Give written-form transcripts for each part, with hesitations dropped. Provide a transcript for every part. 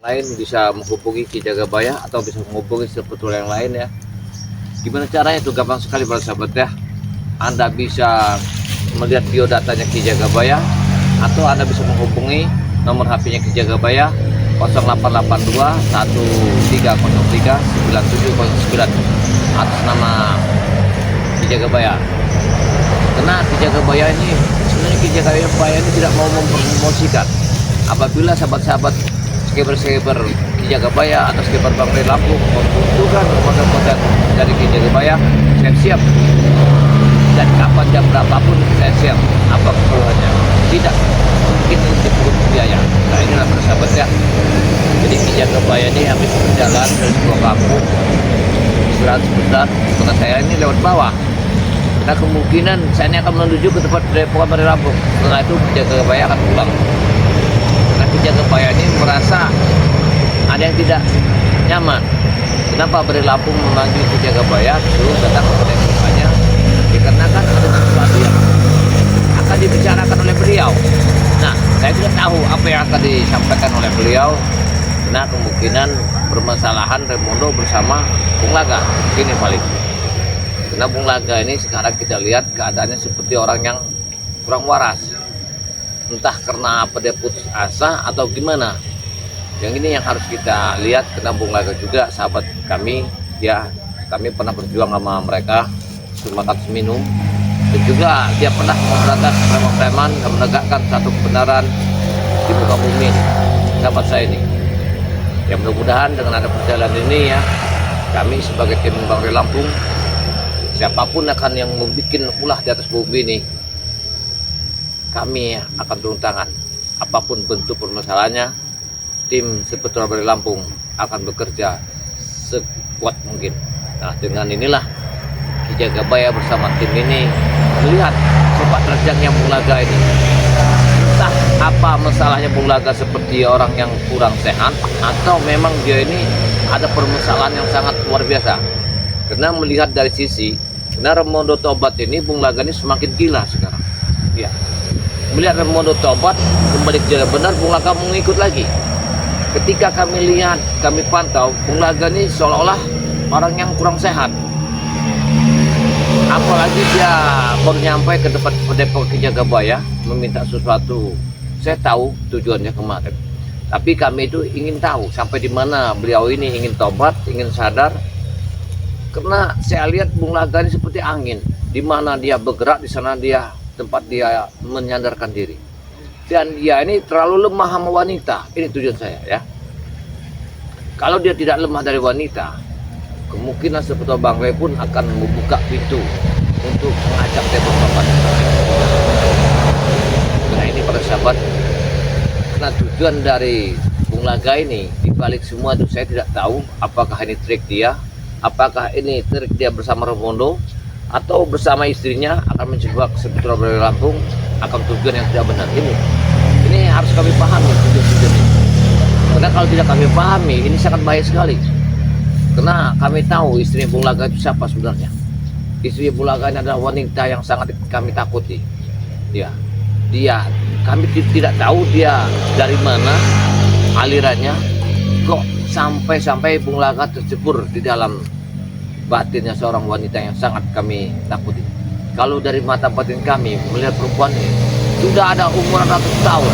lain bisa menghubungi Ki Jagabaya atau bisa menghubungi sepetul yang lain ya. Gimana caranya itu? Gampang sekali para sahabat ya. Anda bisa melihat biodatanya Ki Jagabaya atau Anda bisa menghubungi nomor HP-nya Ki Jagabaya 0882 1303 9709 atas nama Ki Jagabaya. Karena Ki Jagabaya ini sebenarnya Ki Jagabaya ini tidak mau mempromosikan. Apabila sahabat-sahabat skipper Ki Jagabaya atau skipper Bangre Lampung membutuhkan konten-konten dari Ki Jagabaya, saya siap. Dan kapan jam berapapun saya siap. Apa keperluannya? Tidak mungkin untuk biaya. Nah inilah sahabat ya. Jadi Ki Jagabaya ini habis berjalan dari sebuah kampung, istirahat sebentar, karena saya ini lewat bawah. Nah kemungkinan saya ini akan menuju ke tempat Depokan Bangre Lampung. Setelah itu Ki Jagabaya akan pulang. Ki Jagabaya ini merasa ada yang tidak nyaman. Kenapa Bangre Lampung memanggil Ki Jagabaya suruh datang ke Depokanya? Dikarenakan ada sesuatu yang akan dibicarakan oleh beliau. Nah, saya tidak tahu apa yang akan disampaikan oleh beliau. Nah, kemungkinan permasalahan Raimondo bersama Bung Laga ini paling. Karena Bung Laga ini sekarang kita lihat keadaannya seperti orang yang kurang waras. Entah karena apa dia putus asa atau gimana. Yang ini yang harus kita lihat, karena Bung Laga juga sahabat kami ya, kami pernah berjuang sama mereka semakan seminum, dan juga dia pernah memberantas preman-preman dan menegakkan satu kebenaran di muka bumi sahabat saya ini. Ya mudah-mudahan dengan ada perjalanan ini ya, kami sebagai tim Bangre Lampung, siapapun akan yang membuat ulah di atas bumi ini, kami akan turun tangan. Apapun bentuk permasalahannya, tim Sepetul Bangre Lampung akan bekerja sekuat mungkin. Nah dengan inilah Ki Jagabaya bersama tim ini melihat sepak terjangnya Bung Laga ini. Entah apa masalahnya Bung Laga seperti orang yang kurang sehat, atau memang dia ini ada permasalahan yang sangat luar biasa. Karena melihat dari sisi, karena Raimondo tobat ini, Bung Laga ini semakin gila sekarang. Ya. Melihat Raimondo tobat kembali ke jalan benar, Bung Laga mengikut lagi. Ketika kami lihat, kami pantau, Bung Laga ini seolah-olah orang yang kurang sehat. Apalagi dia baru nyampe ke depan Depok Ki Jagabaya meminta sesuatu. Saya tahu tujuannya kemarin, tapi kami itu ingin tahu sampai di mana beliau ini ingin tobat, ingin sadar. Karena saya lihat Bung Laga ini seperti angin, di mana dia bergerak di sana dia tempat dia menyandarkan diri. Dan dia ini terlalu lemah sama wanita. Ini tujuan saya ya. Kalau dia tidak lemah dari wanita, kemungkinan Sepetul Bangre pun akan membuka pintu untuk mengajak Depok Bapak. Nah ini para sahabat, karena tujuan dari Bung Laga ini dibalik semua itu saya tidak tahu apakah ini trik dia, apakah ini trik dia bersama Raimondo, atau bersama istrinya akan menjebak Sepetul Bangre Lampung akan tujuan yang tidak benar. Ini harus kami pahami tujuan ini. Karena kalau tidak kami pahami, ini sangat bahaya sekali. Karena kami tahu istri Bung Laga itu siapa sebenarnya. Istri Bung Laga ini adalah wanita yang sangat kami takuti. Ya, kami tidak tahu dia dari mana alirannya, kok sampai Bung Laga tercebur di dalam batinnya seorang wanita yang sangat kami takuti. Kalau dari mata batin kami melihat perempuan ini sudah ada umur ratus tahun,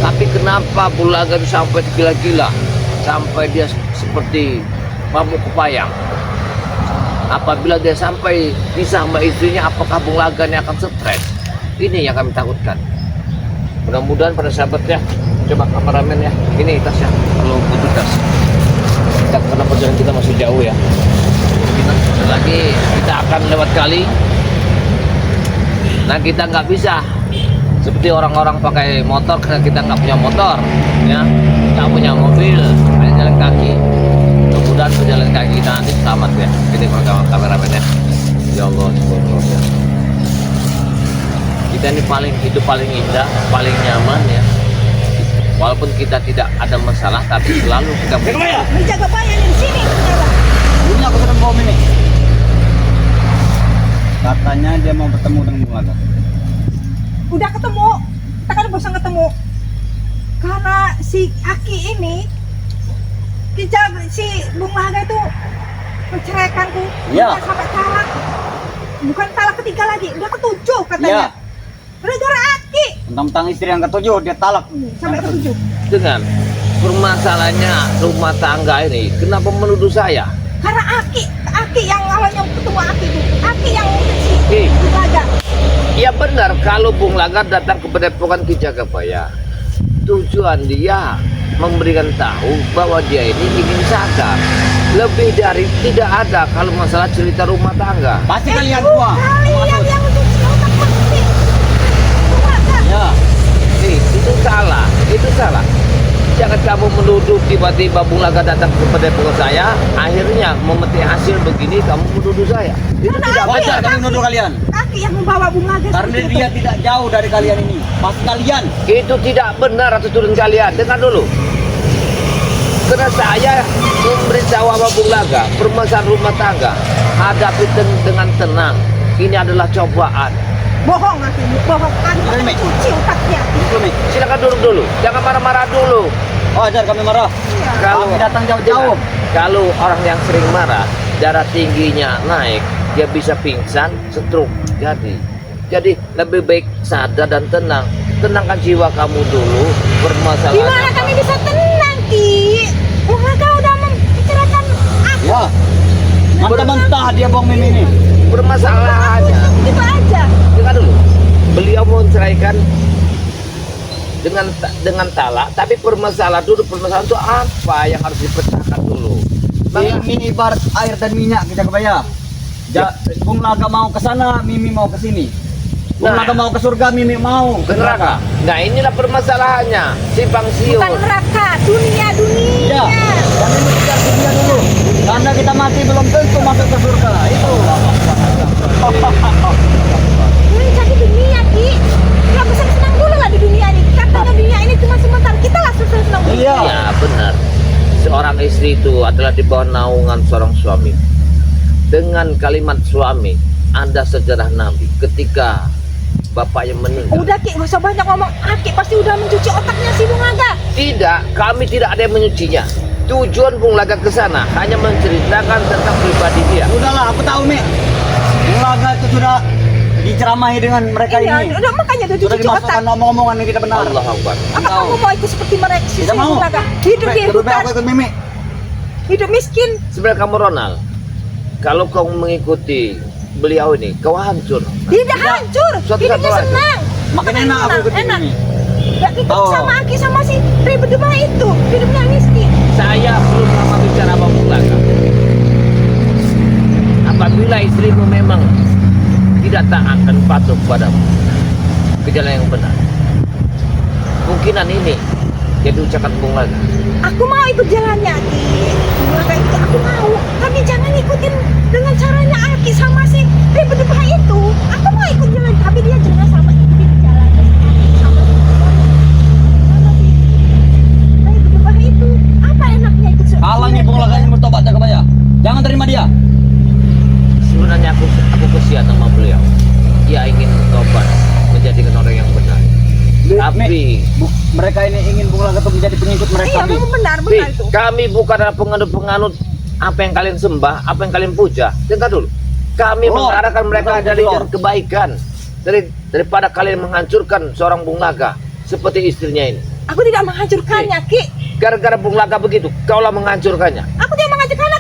tapi kenapa Bung Laga itu sampai gila-gila, sampai dia seperti mabuk kepayang? Apabila dia sampai pisah sama istrinya, apakah Bung Laga ini akan stres? Ini yang kami takutkan. Mudah-mudahan pada sahabatnya, coba kameramen ya, ini tasnya, kalau butuh tas. Karena perjalanan kita masih jauh ya. Kita lagi kita akan lewat kali. Nah kita nggak bisa seperti orang-orang pakai motor, karena kita nggak punya motor, ya, nggak punya mobil, hanya jalan kaki. Mudah-mudahan berjalan kaki kita nanti selamat ya. Ini program kameramen ya. Ya Allah, ya. Kita ini hidup paling indah, paling nyaman ya. Walaupun kita tidak ada masalah, tapi selalu kita Jagabaya di sini. Ini aku sedang bom ini. Katanya dia mau bertemu dengan Bung Laga. Udah ketemu, kita kan bosan ketemu. Karena si Aki nih, si Bung Laga itu menceraikanku. Iya. Bukan sampai talak. Bukan talak ketiga lagi, udah ketujuh Iya. katanya. Gara-gara Aki. Tentang istri yang ketujuh dia talak. Sampai Yang ketujuh. Dengan permasalahannya rumah tangga ini, kenapa menuduh saya? Karena Aki yang awalnya ketemu Aki itu. Aki yang si Ki. Bung Laga. Ya benar, kalau Bung Lagar datang ke Padepokan Ki Jagabaya, tujuan dia memberikan tahu bahwa dia ini ingin sadar. Lebih dari tidak ada kalau masalah cerita rumah tangga. Pasti kalian semua. Kalian yang mencuci otak pasti. Bung Laga. Ya. Itu salah, itu salah. Jangan kamu menuduh tiba-tiba Bung Laga datang ke Padepokan saya, akhirnya memetik hasil begini kamu menuduh saya. Itu Karena tidak Aki Wajar benar. kami menuduh kalian. Aki yang membawa Bung Laga. Karena seperti dia itu. tidak jauh dari kalian ini. Pasti kalian. Itu tidak benar atas turun kalian. Dengar dulu. Karena saya memberitahu sama Bung Laga permasalahan rumah tangga hadapi dengan tenang. Ini adalah cobaan. Bohong Aki, bohong. Aki Ini, Mi. mencuci otaknya. Itu nih. Silakan duduk dulu. Jangan marah-marah dulu. Oh, ajar kami marah. Kami datang jauh-jauh. Kalau orang yang sering marah, darah tingginya naik, dia bisa pingsan, stroke. Jadi lebih baik sadar dan tenang. Tenangkan jiwa kamu dulu. Permasalahan. Gimana kami bisa tenang, Ki? Bung Laga udah membicarakan aku. Ya. Mentah-mentah dia bohong Mimi ini. Permasalahannya. Gitu aja. Dengar dulu. Beliau mau menceraikan dengan talak, tapi permasalahan itu apa yang harus dipecahkan dulu. Ini ibarat air dan minyak kita kebaya. Bung Laga mau ke sana, Mimi mau ke sini. Bung Nah. Laga mau ke surga, Mimi mau Ke neraka. Nah inilah permasalahannya. Simpang siur. Bukan neraka, dunia. Ya, dan ini tidak dunia dulu. Karena kita mati belum tentu masuk ke surga. Itu. Ini jadi dunia, Ki. Kita bisa senang dulu lah di dunia ini. Katanya dunia ini cuma sebentar. Kita lah senang dulu. Iya. Ya benar. Seorang istri itu adalah di bawah naungan seorang suami. Dengan kalimat suami, ada sejarah Nabi ketika bapaknya meninggal. Udah, Ki, nggak usah banyak ngomong. Aki pasti udah mencuci otaknya si Bung Laga. Tidak, kami tidak ada yang menyucinya. Tujuan Bung Laga ke sana hanya menceritakan tentang pribadi dia. Udahlah, aku tahu nih. Bung Laga itu sudah diceramahi dengan mereka Iya, ini. udah makanya udah Sudah dicuci otak. dimasukkan omong-omongan yang tidak benar. Allah Akbar. Apa Tahu. kamu mau ikut seperti mereka si Tidak mau. Bung Laga? Hidup di Lebih baik hutan, aku ikut Mimi. hidup miskin. Sebenarnya kamu Ronald, kalau kau mengikuti beliau ini, kau hancur. Tidak hancur, Suatu saat hidupnya hancur. senang. Makin enak aku ikut enak. Mimi. Ya kita Oh. sama Aki sama si Tri berdua itu hidupnya miskin. Saya belum lama bicara sama Bung Laga. Apabila istrimu memang tidak taat dan patuh padamu ke jalan yang benar, kemungkinan ini jadi ucapan Bung Laga. Aku mau ikut jalannya, Aki. Bung Laga itu aku mau. Tapi jangan ikutin dengan caranya Aki sama si Tri berdua itu. Aku mau ikut jalan, tapi dia jangan sama ikutin jalan sama si Tri berdua itu. Apa enaknya ikut? Halangi Bung Laga yang bertobat ya kebaya. Jangan terima dia. Sebenarnya aku kesian sama beliau. Dia ingin tobat, menjadikan orang yang benar. Tapi Mereka ini ingin Bung Laga itu menjadi pengikut mereka. Iya, Mi. memang benar Bi, itu. kami bukanlah penganut-penganut apa yang kalian sembah, apa yang kalian puja. Dengar dulu. Kami Lord, mengarahkan mereka betul, dari Lord. jalan kebaikan. Daripada kalian menghancurkan seorang Bung Laga seperti istrinya ini. Aku tidak menghancurkannya, Ki. Gara-gara Bung Laga begitu, kaulah menghancurkannya. Aku tidak menghancurkan karena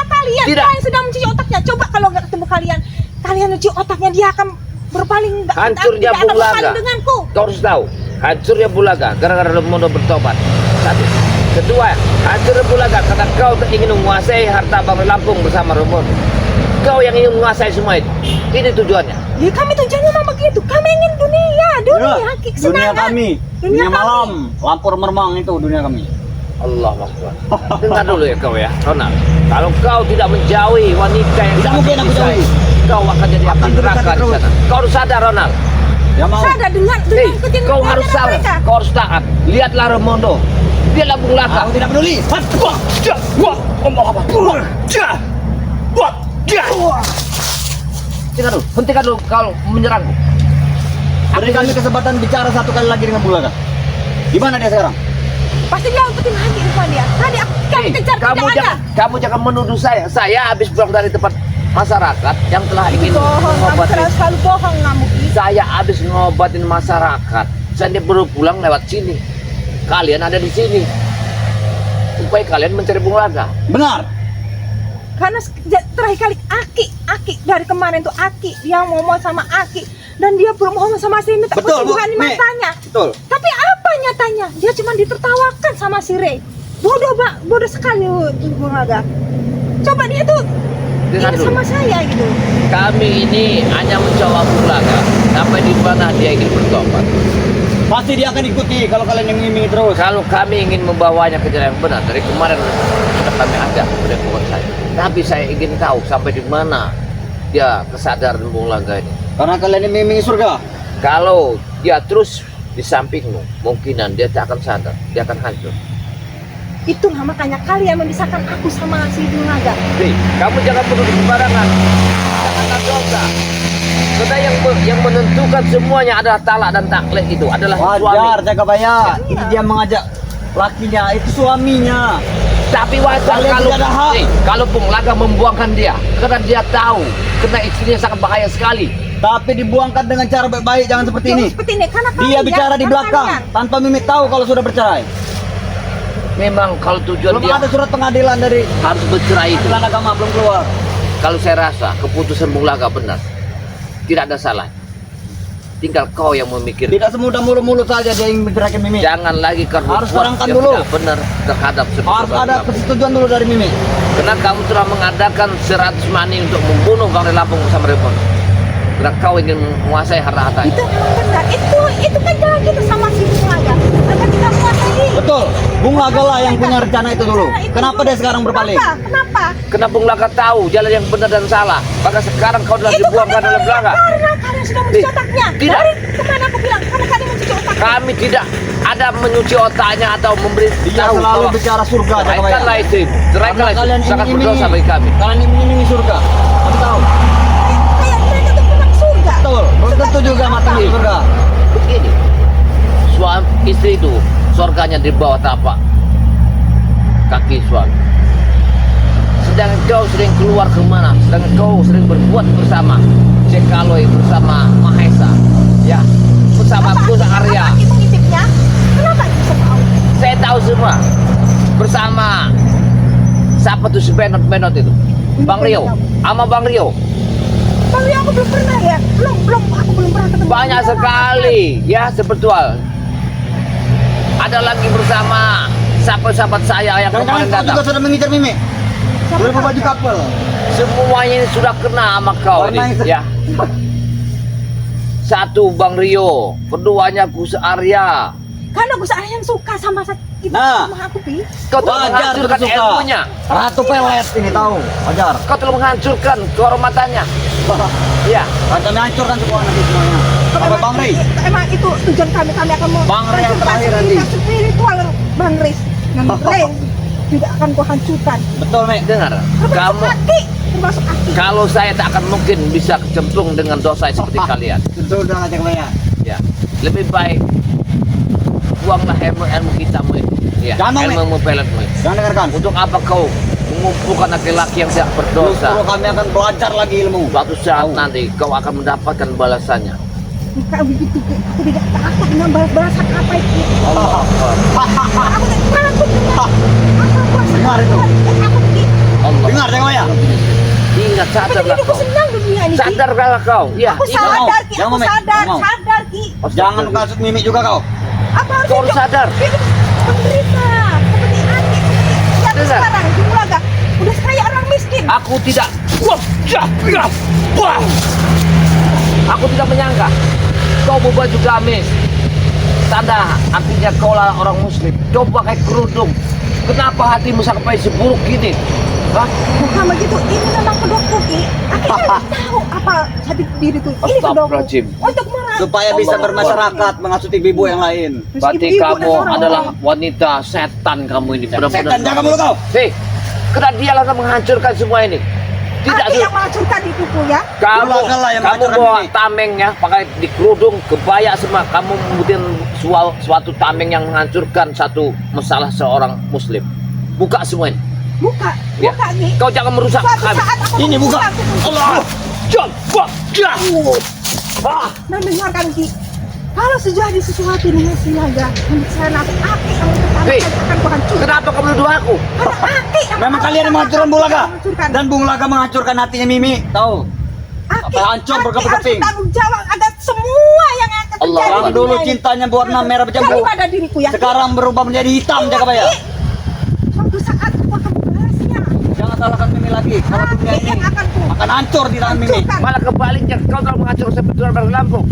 kalian. Tidak. Kalian sudah mencuci otaknya. Coba kalau nggak ketemu kalian mencuci otaknya, dia akan berpaling. Hancurnya tidak akan Bung Laga. berpaling denganku. Kau harus tahu, hancurnya Bung Laga gara-gara Remondo bertobat. Satu. Kedua, hancurnya Bung Laga karena kau ingin menguasai harta Bang Lampung bersama Remondo. Kau yang ingin menguasai semua itu. Ini tujuannya. Ya kami tujuannya memang begitu. Kami ingin dunia, Ya, Ki, dunia kesenangan. kami. Dunia Dunia malam. Lampur mermang itu dunia kami. Allah Akbar. Dengar dulu ya kau ya, Ronald. Kalau kau tidak menjauhi wanita yang Tidak sangat mungkin aku disayang, jauhi. kau akan jadi api Akan neraka terus. di sana. Kau harus sadar, Ronald. Ya mau. Sadar dengan Hei, ikutin kau harus ajaran sadar. mereka. Kau harus taat. Lihatlah Remondo. Dia lah Bung Laga. Aku tidak peduli. Dengar dulu. Hentikan dulu kalau menyerangku. Beri kami kesempatan bicara satu kali lagi dengan Bung Laga. Di mana dia sekarang? Pasti dia umpetin lagi depan dia. Tadi kami kejar kamu tidak ada. jangan menuduh saya. Saya habis pulang dari tempat masyarakat yang telah ingin Bohong, kamu mengobati. selalu bohong kamu. Saya habis ngobatin masyarakat. Saya baru pulang lewat sini. Kalian ada di sini. Supaya kalian mencari Bung Laga. Benar. Karena terakhir kali Aki dari kemarin tuh Aki dia ngomong sama Aki dan dia berbohong sama si minta Betul, Bu. kesembuhan di Nih. matanya. Betul. Tapi apa nyatanya? Dia cuma ditertawakan sama si Ray. Bodoh sekali Bung Laga. Coba dia tuh Dengar ini dulu. sama saya gitu. Kami ini hanya mencoba Bung Laga. Sampai di mana dia ingin bertobat. Pasti dia akan ikuti kalau kalian yang ngiming terus. Kalau kami ingin membawanya ke jalan yang benar, dari kemarin sudah kami ada sudah pokok saya. Tapi saya ingin tahu sampai di mana dia kesadaran Bung Laga ini. Karena kalian yang ngiming surga. Kalau dia terus di sampingmu, mungkinan dia tak akan sadar, dia akan hancur. Itulah makanya kalian memisahkan aku sama si Bung Laga. Hei, kamu jangan menuduh sembarangan. Janganlah dosa. Karena yang menentukan semuanya adalah talak dan taklek itu adalah Wajar, suami. Jagabaya. Iya. Ini dia mengajak lakinya, itu suaminya. Tapi wajar Kalian kalau tidak ada hak. kalau Bung Laga membuangkan dia, karena dia tahu karena istrinya sangat bahaya sekali. Tapi dibuangkan dengan cara baik-baik, jangan seperti ini. Seperti ini karena Dia kalian, bicara di karena belakang kalian. tanpa Mimi tahu kalau sudah bercerai. Memang kalau tujuan Belum dia ada surat pengadilan dari harus bercerai itu. pengadilan agama belum keluar. Kalau saya rasa keputusan Bung Laga benar, tidak ada salah. Tinggal kau yang memikir. Tidak semudah mulut-mulut saja dia ingin menceraikan Mimi. Jangan lagi kau Harus berbuat terangkan yang dulu. tidak benar terhadap Harus sebuah ada kamu. persetujuan dulu dari Mimi. Karena kamu telah mengadakan 100 mani untuk membunuh Kang Lampung bersama Remon. Karena kau ingin menguasai harta-hartanya. Itu memang benar. Itu kan jalan kita sama si Bung Laga. Agar kita menguasai. Betul. Bung Laga lah yang punya rencana itu dulu. Rencana itu Kenapa dulu. dia sekarang berpaling? Kenapa? Karena Bung Laga tahu jalan yang benar dan salah. Maka sekarang kau telah dibuangkan oleh Bung Laga. Karena kalian sudah mencuci otaknya. Tidak. Dari kemana aku bilang? Karena kalian mencuci otaknya. Kami tidak ada mencuci otaknya atau memberi Dia tahu selalu bahwa bicara surga, ceraikanlah Jagabaya. itu. Ceraikanlah itu. kalian Sangat iming-iming- berdosa bagi kami. Kalian iming-iming surga. Kamu tahu? Kayak mereka tuh pernah surga. Betul. Belum tentu juga mata Iya. surga. Begini, suami istri itu surganya di bawah tapak kaki suami. Sedangkan kau sering keluar kemana? Sedangkan kau sering berbuat bersama Cekaloi, bersama Mahesa, ya, bersama Kusa Arya. Apa Aki mengintipnya? Kenapa Aki bisa tahu? Saya tahu semua. Bersama siapa tuh si Benot itu? Bang Rio, sama Bang Rio. Bang Rio aku belum pernah ya. Aku belum pernah ketemu. Banyak Bang Rio. sekali, ya sebetul. Ada lagi bersama sahabat-sahabat saya yang Jangan-jangan kemarin kau juga datang. sudah mengincar Mimi. Siapa Sudah tahu? berbaju couple. Semuanya ini sudah kena sama kau Warna ini, yang- ya. Satu Bang Rio, keduanya Gus Arya. Karena Gus Arya yang suka sama itu Nah. sama aku Pi. Kau telah Wajar menghancurkan tersuka. ilmunya. Ratu pelet ini tahu. Wajar. Kau telah menghancurkan kehormatannya. Ya, Kami hancurkan semua nanti semuanya. Apa Bang Rey? Emang itu tujuan kami akan mau Bang Rey yang terakhir nanti. spiritual Bang Rey. Dan Rey juga akan ku hancurkan. Betul, Mek. dengar. Kamu Termasuk Aki. kalau saya tak akan mungkin bisa kecemplung dengan dosa seperti kalian. Betul udah ngajak Maya. Ya, lebih baik buanglah ilmu kitamu itu. Ya, Jangan, Mek. ilmu peletmu itu. Jangan dengarkan. Untuk apa kau mengumpulkan laki-laki yang tidak berdosa? Justru kami akan belajar lagi ilmu. Suatu saat Tahu. nanti kau akan mendapatkan balasannya. Bukan begitu, aku tidak takut dengan balas-balasan apa itu. Allah. Aku tidak takut dengan Dengar itu. Aku tidak. Allah. Dengar, Jeng Maya. Ingat, Tapi sadarlah hidupku kau. senang dunia ini. Ki. Sadarlah kau. Ya, Aku ingat. sadar, Ki. Jangan Aku mau, Mek. sadar, Jangan mau. sadar, Ki. Jangan kasut Mimi juga kau. Apa harus Kau harus hidup- sadar. hidup menderita seperti Aki, seperti yang Dengar. sekarang di Mulaga. Udah kayak orang miskin. Aku tidak. Wah, ya, ya, wah. Aku tidak menyangka kau berbaju gamis. Tanda artinya kau lah orang muslim. Kau pakai kerudung. Kenapa hatimu sampai seburuk gini? Hah? Bukan begitu, ini memang kedokku, Ki. Aki tidak tahu apa hati diri itu. Ini kedokku. Astagfirullahaladzim. Untuk merangkul. Supaya bisa bermasyarakat, menghasut ibu yang lain. Berarti Ibu-ibu kamu dan orang adalah lain. wanita setan kamu ini. Setan, jaga mulut kau. Hei, karena dia lah yang menghancurkan semua ini. Tidak Aki yang menghancurkan hidupku ya. Kamu, Bulaga lah yang kamu menghancurkan bawa ini. tamengnya, pakai di kerudung, kebaya semua. Kamu membuat suatu tameng yang menghancurkan satu masalah seorang muslim. Buka semua ini. Buka, Ya. buka nih. Kau jangan merusak Suatu kami. saat aku Ini buka. Allah. Coba. Ah. Nah dengarkan Ki. Kalau sejadi sesuatu dengan Silaga, saya Aki yang Hei. akan kuhancurkan. Kenapa kamu nuduh aku? Karena Aki yang Memang kalian yang menghancurkan Bulaga. Menghancurkan. Dan Bulaga menghancurkan hatinya Mimi. Tahu? Aki, Apa hancur Aki berkeping-keping. harus bertanggung jawab atas semua yang akan Allah. terjadi. Yang di dulu dunia ini. cintanya berwarna merah berjambu. Daripada diriku ya. Sekarang berubah menjadi hitam, Jakabaya. Aki, suatu saat aku akan membalasnya. Jangan salahkan Mimi lagi. Kalau Aki dunia ini yang akan ku akan hancur di tangan Mimi. hancurkan. Malah kebaliknya, kau telah menghancurkan sepenuhnya berlampung.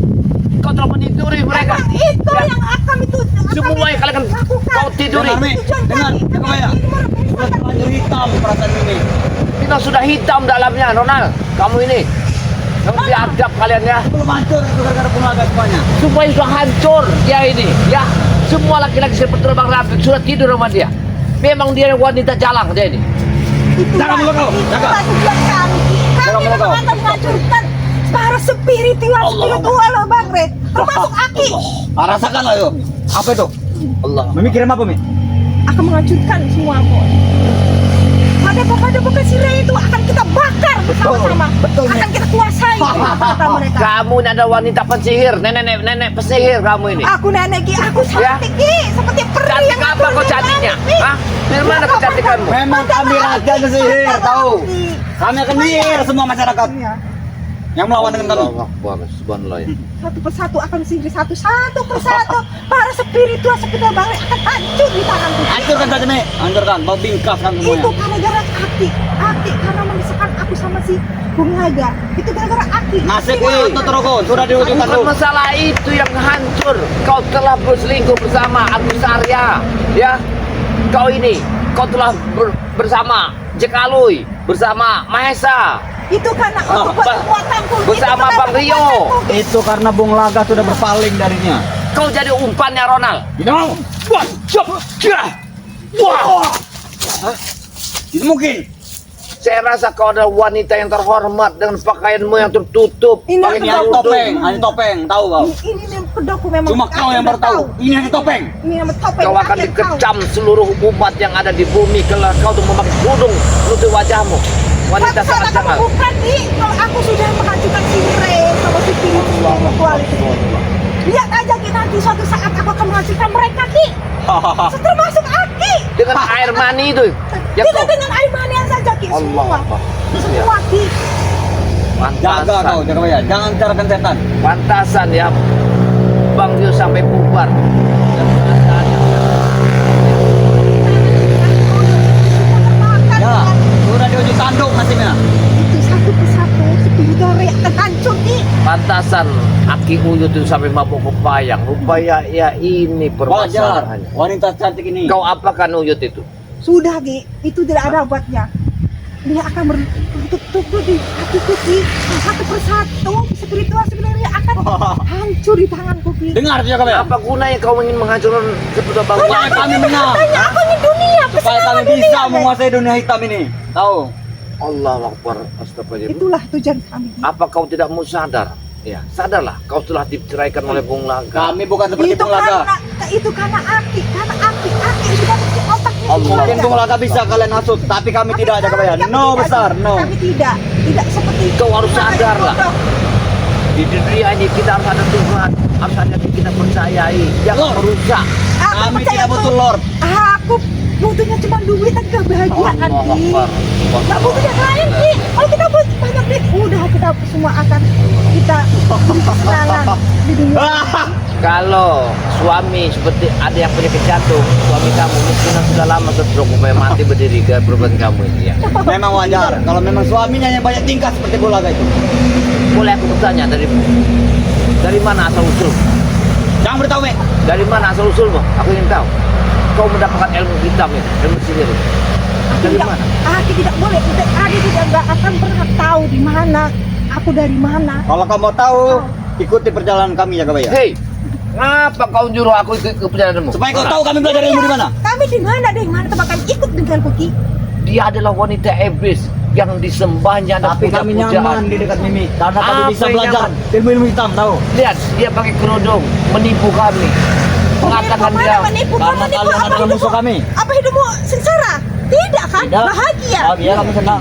Kau telah meniduri mereka. Emang itu Ya. yang akan itu Semua yang kalian kau tiduri. Dengar, Mi. Dengar, Jakabaya. Sudah terlanjur hitam perasaan Mimi. Kita sudah hitam dalamnya, Ronald. Kamu ini. Kamu biadab kalian ya. Belum hancur itu gara-gara Bulaga semuanya. Semuanya sudah hancur dia ini. Ya. Semua laki-laki seperti Bang Rafiq sudah tidur sama dia. Memang dia wanita jalang dia ini. Jangan mulut kau, jaga. Itulah tujuan kami. Jangan Kami mulut kau. memang akan menghancurkan para spiritual loh Bang Re. Termasuk Aki. Rasakanlah yuk. Apa itu? Allah. Mimi kirim apa, Mi? Akan menghancurkan semua kok. Pada bekas Ray itu akan kita bakar bersama-sama. Betul, Mi. Akan kita kuasai kata mereka. Kamu ini ada wanita pensihir, nenek pesihir kamu ini. Aku nenek Ki, aku Ya. cantik Ki, seperti peri Cantik yang apa kau cantiknya? Hah? Dari mana kecantikanmu? Memang kami raja sihir, tahu? Kami akan sihir semua masyarakat Iya. yang melawan dengan kami. Allah Akbar, subhanallah ya. Satu persatu akan sihir satu persatu. Para spiritual Bang Re akan hancur di tanganku. Hancurkan saja, Mi. Hancurkan, bawa bingkaskan Itu semuanya. karena gara Aki karena mendesakan aku sama si Bung Haga. Itu gara-gara Aki. Nasib itu terukun, sudah diwujudkan Bukan tuh. masalah itu yang hancur. Kau telah berselingkuh bersama Agus Arya, ya. Kau telah bersama Jekalui, bersama Mahesa. Itu karena untuk kekuatanku. bersama Itu karena Bang Rio. kekuatanku. Itu karena Bung Laga sudah berpaling darinya. Kau jadi umpannya Ronald. Tidak mau. Wah, coba. Wah. Tidak mungkin. Saya rasa kau adalah wanita yang terhormat dengan pakaianmu yang tertutup. Ini Pakai Ini hanya topeng, hanya topeng, tahu kau? Ini pedokku memang. Cuma kau yang baru tahu. Ini hanya topeng. Ini nama topeng. Kau akan rakyat kau. dikecam seluruh umat yang ada di bumi kalau kau tuh memakai kerudung menutup wajahmu. Wanita Suatu saat sangat aku jangan. bukan nih kalau aku sudah menghancurkan si Ray sama si spiritual itu. Lihat aja Ki, nanti suatu saat aku akan menghancurkan mereka Ki. Termasuk Aki. Dengan air mani itu. Ya Tidak kau. dengan air manian saja Ki. Allah Semua. Akbar. Semua Ki. Jaga kau, jaga ya. Jangan bicarakan setan. Pantasan ya. Bang Rio sampai bubar. Dan perasaannya Ya, sudah diuji tanduk nasibnya. Itu satu persatu spiritual Ray akan hancur Ki. pantasan Aki Uyut itu sampai mabuk kepayang. Rupanya ya ini Wajar. permasalahannya. Wanita cantik ini. Kau apakan Uyut itu? Sudah Ki, itu tidak ada obatnya. Dia akan bertutup di hatiku Ki. Satu persatu spiritual Ray akan hancur di tanganku Ki. Dengar jaga ya. Apa gunanya kau ingin menghancurkan ketua Supaya bangunan? kami menang. Tanya aku ini dunia. Supaya kami bisa menguasai dunia hitam ini. Tahu? Allah Akbar. Astagfirullah. Itulah tujuan kami. Apa kau tidak mau sadar? Ya, sadarlah. Kau telah diceraikan oleh Bung Laga. Kami bukan seperti Itu Bung Laga. karena Aki sudah bikin otaknya. Allah. Mungkin Bung Laga bisa kalian hasut, tapi kami tidak jaga ya. No besar, no. Kami tidak seperti Kau harus sadar lah. Di dunia ini kita harus ada Tuhan. Harus ada yang kita percayai. Jangan Lord. merusak. Kami tidak butuh Lord. Aku butuhnya cuma duit dan kebahagiaan Allah Ki. Akbar. Nggak butuh yang lain Ki. Kalau kita butuh banyak duit, udah kita semua akan kita beri kesenangan di dunia. Kalau suami seperti ada yang penyakit jantung, suami kamu mungkin sudah lama stroke, supaya mati berdiri ke perbuatan kamu ini ya. Memang wajar. Kalau memang suaminya yang banyak tingkah seperti Bung Laga itu. Boleh aku bertanya dari mana asal usul? Jangan beritahu, Mi. Dari mana asal usulmu? Aku ingin tahu. Kau mendapatkan ilmu hitam itu, ilmu sihir. Dari mana? Aki tidak boleh. Aki tidak akan pernah tahu di mana aku dari mana. Kalau kamu mau tahu, ikuti perjalanan kami jaga ya. Hei, kenapa kau nyuruh aku ikut ke perjalananmu? Supaya kau tahu kami belajar ilmu di mana. Kami di mana deh? Mana tempat kami ikut dengan Ki? Dia adalah wanita iblis. yang disembahnya dan Tapi kami puja-pujaan. nyaman di dekat Mimi karena kami Apa bisa yang belajar nyaman? ilmu-ilmu hitam tahu. Lihat, dia pakai kerudung, menipu kami. Mengatakan Kau dia mana menipu, kau karena menipu, kalian apa adalah musuh hidupmu? kami. Apa hidupmu sengsara? Tidak kan? Tidak. Bahagia. Bahagia kami senang.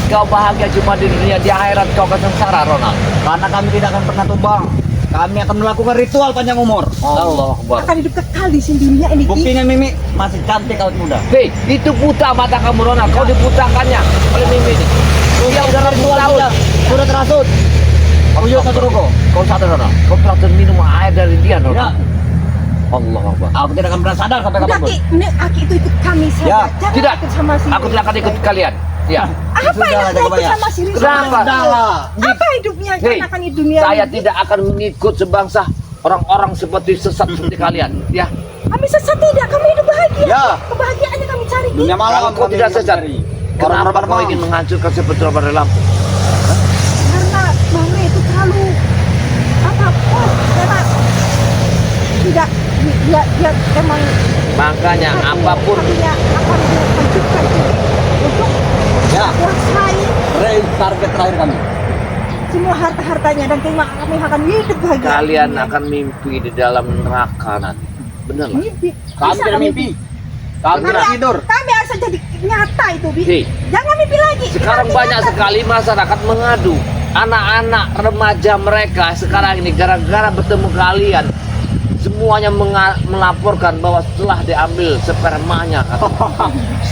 kau bahagia cuma di dunia, di akhirat kau akan sengsara, Ronald. Karena kami tidak akan pernah tumbang. Kami akan melakukan ritual panjang umur. Allah Akbar. Akan hidup kekal di sini dunia ini. Ki. Buktinya Mimi masih cantik awet muda. Hei, itu buta mata kamu, Ronald. Kau dibutakannya oleh Mimi ini. Dia udah Ritual tahun. sudah terasut. Wujud satu rokok. Kau sadar, Ronald? Kau telah minum air dari dia, Tidak. Ronald. Allah Akbar. Aku tidak akan pernah sadar sampai Udah kapanpun. Ki, Aki itu ikut kami saja. Ya, Jangan Tidak, ikut sama si aku tidak akan ikut kalian. Ya. Apa Sudah, enaknya Jaga ikut Bayar. sama si Rizal? Kenapa? Apa hidupnya Hei, akan di dunia saya ini? tidak akan mengikut sebangsa orang-orang seperti sesat seperti kalian. Ya. Kami sesat tidak, kami hidup bahagia. Ya. Kebahagiaan yang kami cari. Ki. Dunia malam Kalau kau kami tidak sesat, mencari. kenapa Orang-orang kau malam. ingin menghancurkan sepetul pada lampu? Karena Bang itu terlalu apa? Oh, karena tidak dia emang Makanya apapun hatinya akan dihancurkan untuk Ya, kuasai target terakhir kami. semua harta-hartanya dan kami akan hidup bahagia. kalian akan mimpi di dalam neraka nanti. Benar lah. mimpi. Kami Bisa tidak mimpi. Kami tidak tidur. Kami harus jadi nyata itu, Bi. Hei. Jangan mimpi lagi. Sekarang Kita banyak nyata. sekali masyarakat mengadu. Anak-anak remaja mereka sekarang ini gara-gara bertemu kalian semuanya melaporkan bahwa setelah diambil spermanya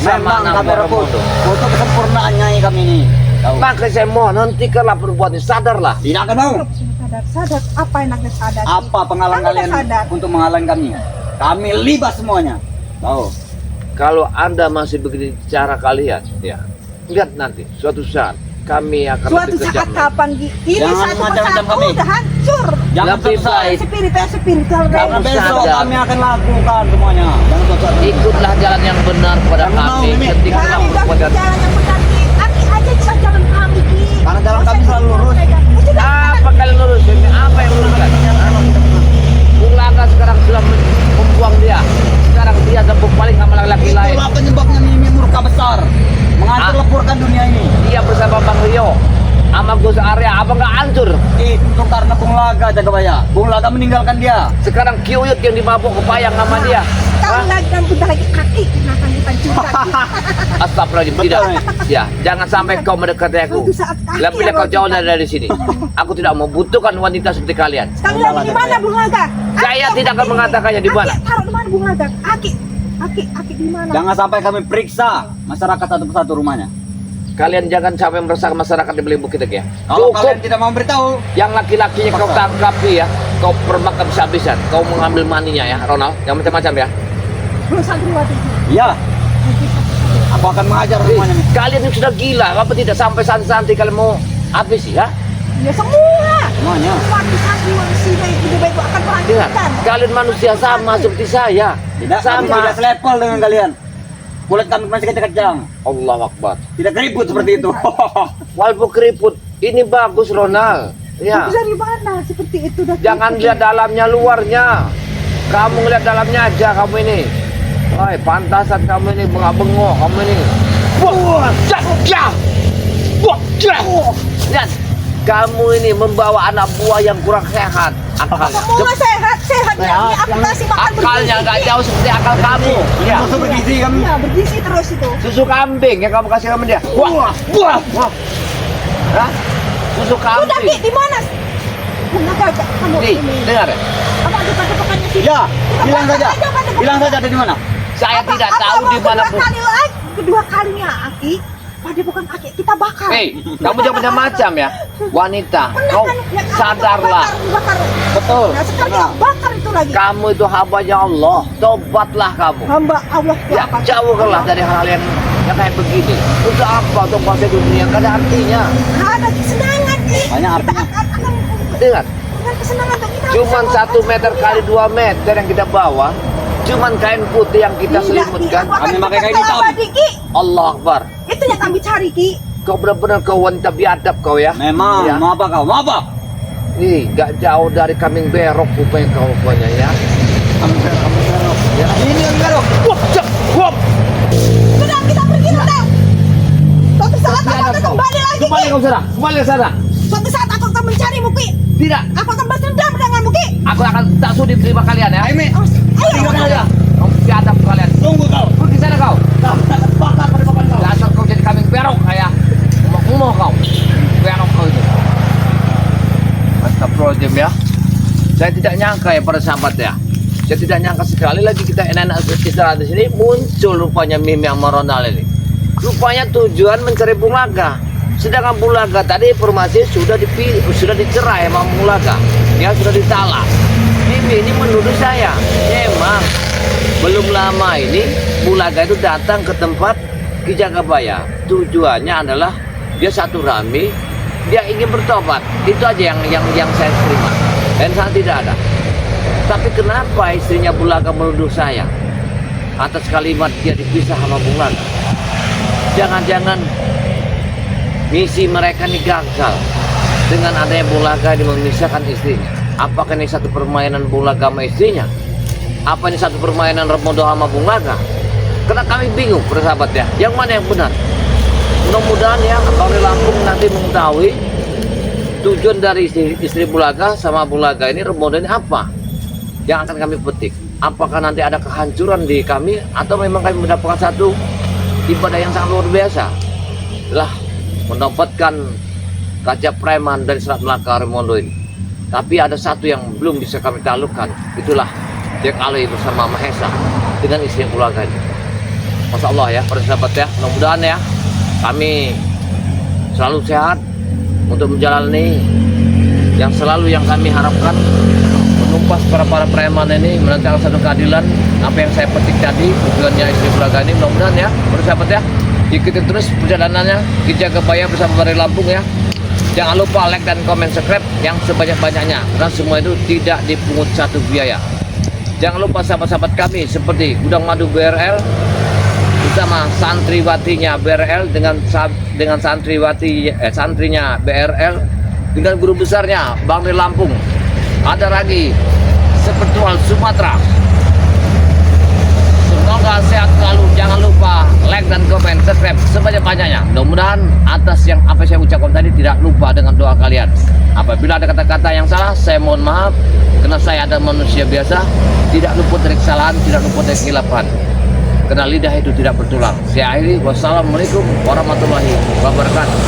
Memang kami rebut. Foto kesempurnaan nyai kami ini. Tahu. maka saya mohon hentikanlah perbuatan ini, sadarlah. Tidak akan mau. Sadar apa enaknya sadar? Ki? Apa penghalang Kami kalian sadar. untuk menghalang kami? Kami libas semuanya. Tahu. Kalau anda masih begini cara kalian, ya lihat nanti suatu saat kami akan Suatu lebih saat kejam. kapan, Ki? Ini Jangan satu macam-macam persatu kami. udah hancur. Jangan Lebih selesai. baik. Spiritual Karena Kamu besok sadar. kami akan lakukan semuanya. Jangan selesai. Ikutlah jalan yang benar pada Kamu mau, kami Mimi? ketika Kami kamu udah pada jalan yang benar, Ki. Aki aja bisa jalan kami, Ki. Karena jalan Nggak kami usah selalu lurus. mereka. Sudah, apa kalian lurus ini? Apa yang luruskan? Bung Laga sekarang sudah membuang dia. Sekarang dia gabung balik sama laki-laki lain. Itulah penyebabnya Mimi murka besar. Menghancur Ah. lepurkan dunia ini. Dia bersama Bang Rio sama Gus Arya, apa nggak hancur? Itu karena Bung Laga Jagabaya. Bung Laga meninggalkan dia. Sekarang Kiuyut yang dimabuk kepayang sama dia. Kau Hah? lagi dan bentar lagi Aki yang akan dihancurkan, Ki. Astagfirullahaladzim, Betul, tidak. nih. Ya, jangan sampai kau mendekati aku. Itu saat kaki Lebih yang kau jauh mau dari sini. Aku tidak membutuhkan wanita seperti kalian. Sekali lagi di mana Bung Laga? Saya tidak akan mengatakannya di mana. Aki, taruh di mana Bung Laga? Aki di mana? Jangan sampai kami periksa masyarakat satu persatu rumahnya. Kalian jangan sampai meresahkan masyarakat di Belimbing kita ya. Kalau Cukup. kalian tidak mau beritahu, Yang laki-lakinya kau Paksa. tangkapi ya. Kau permak habis-habisan. Kau mengambil maninya ya, Ronald. Yang macam-macam ya. Belum santriwati. iya, aku akan mengajar semuanya nih. Kalian ini sudah gila. Apa tidak sampai santai-santai kalian mau habis ya? Ya semua. Semuanya. Santri manusia yang hidup baik akan Dengar, melanjutkan. kalian manusia sama seperti saya. Tidak, kami Sama. tidak selevel dengan kalian. Kulit kami masih kecil-kecil. Allah Akbar. Tidak keriput seperti itu. Walaupun keriput, ini bagus Ronald. Ya. Dari mana seperti itu? Dah Jangan gitu. lihat dalamnya, luarnya. Kamu lihat dalamnya aja kamu ini. Woi, pantasan kamu ini bengak-bengok kamu ini. Wah, jah. Wah, jah. Lihat, kamu ini membawa anak buah yang kurang sehat. Akalnya. Semua sehatnya. Sehat. Aku kasih makan Akalnya bergizi. nggak jauh seperti akal kamu. Ya. Susu bergizi kami. Iya, bergizi terus itu. Susu kambing yang kamu kasih sama dia. Wah, wah, wah. Hah? Susu Udah Ki, kambing. di mana? Bung Laga, kamu Nih, ini. dengar ya. Apa ada padepokannya sih? Ya, bilang saja. Bilang saja ada di mana. Saya tidak tahu di mana pun. Kedua kalinya, Aki. Padepokan Aki kita bakar. Hei, kamu jangan macam-macam ya. Wanita, Benar kau kan? Ya, kamu sadarlah. bakar. Betul. Nah, sekarang Benar. bakar itu lagi. Kamu itu hambanya Allah. Tobatlah kamu. Hamba Allah itu Ya, apa? jauhkanlah dari hal yang kayak begini. Untuk apa? Untuk kuasai dunia, gak ada artinya. Ada kesenangan, Ki. Banyak Kita artinya. akan Dengar, dengan kesenangan untuk kita. cuman bisa 1 meter makan kali 2 meter yang kita bawa. Cuman kain putih yang kita Tidak, selimutkan. Ki. Aku akan Kami pakai kain tetap hitam. abadi, Ki. Allah Akbar. Itu yang kami cari, Ki. Kau benar-benar kau wanita biadab kau ya. Memang, Ya. mau apa kau? Mau apa? Nih, gak jauh dari kambing berok rupanya kau rupanya ya. Ya. Ini yang berok. Wah, cek, wah. Sudah, kita pergi, sudah. Suatu saat Tapi aku ada akan sana, kembali ke sana. Suatu saat aku akan mencarimu, Ki. Tidak, Aku akan balas dendam denganmu, Ki. aku akan tak sudi terima kalian ya. Ayo, Mi. Oh, ayo, Tinggal ayo. aja. Kamu biadab kalian. Tunggu kau. Pergi sana kau. Kau tak bakal pada papan kau. Dasar kau jadi kambing berok kayak ngomong kau. Berok kau itu. Astagfirullahaladzim ya. Saya tidak nyangka ya para sahabat ya. Saya tidak nyangka sekali lagi kita enak-enak istirahat di sini muncul rupanya Mimi sama Ronald ini. Rupanya tujuan mencari Bulaga. Sedangkan Bulaga tadi informasi sudah dicerai sama Bulaga. Ya sudah ditalak. Mimi ini menuduh saya. Memang belum lama ini Bulaga itu datang ke tempat Ki Jagabaya. Tujuannya adalah dia satu rami, dia ingin bertobat. Itu aja yang saya terima. Dan saya tidak ada. Tapi kenapa istrinya Bulaga menuduh saya atas kalimat dia dipisah sama Bulaga? Jangan-jangan misi mereka ini gagal dengan adanya Bulaga ini memisahkan istrinya. Apakah ini satu permainan Bulaga sama istrinya? Apa ini satu permainan Remondo sama Bulaga? Karena kami bingung persahabat ya, yang mana yang benar? Mudah-mudahan ya Abang di Lampung nanti mengetahui tujuan dari istri Bulaga sama Bulaga ini, Remondo ini apa yang akan kami petik. Apakah nanti ada kehancuran di kami atau memang kami mendapatkan satu ibadah yang sangat luar biasa, lah mendapatkan kaca preman dari Selat Melaka Remondo ini. Tapi ada satu yang belum bisa kami taklukkan, itulah Jack Ali bersama Mahesa dengan istri Bulaga ini. Masya Allah ya para sahabat ya, mudah-mudahan ya kami selalu sehat untuk menjalani yang selalu yang kami harapkan, menumpas para preman ini, menantikan satu keadilan. Apa yang saya petik tadi tujuannya istri Bulaga ini, mudah-mudahan ya para sahabat ya, ikutin terus perjalanannya Ki Jagabaya bersama Bari Lampung ya. Jangan lupa like dan komen, subscribe yang sebanyak-banyaknya, karena semua itu tidak dipungut satu biaya. Jangan lupa sahabat-sahabat kami seperti Gudang Madu BRL bersama santriwatinya BRL dengan santrinya BRL dengan guru besarnya Bang Bari Lampung. Ada lagi Spiritual Sumatera. Semoga sehat selalu. Jangan lupa like dan komen, subscribe sebanyak-banyaknya. Mudah-mudahan atas yang apa saya ucapkan tadi tidak lupa dengan doa kalian. Apabila ada kata-kata yang salah, saya mohon maaf, karena saya ada manusia biasa, tidak luput dari kesalahan, tidak luput dari kesilapan. Karena lidah itu tidak bertulang. Saya akhiri, wassalamualaikum warahmatullahi wabarakatuh.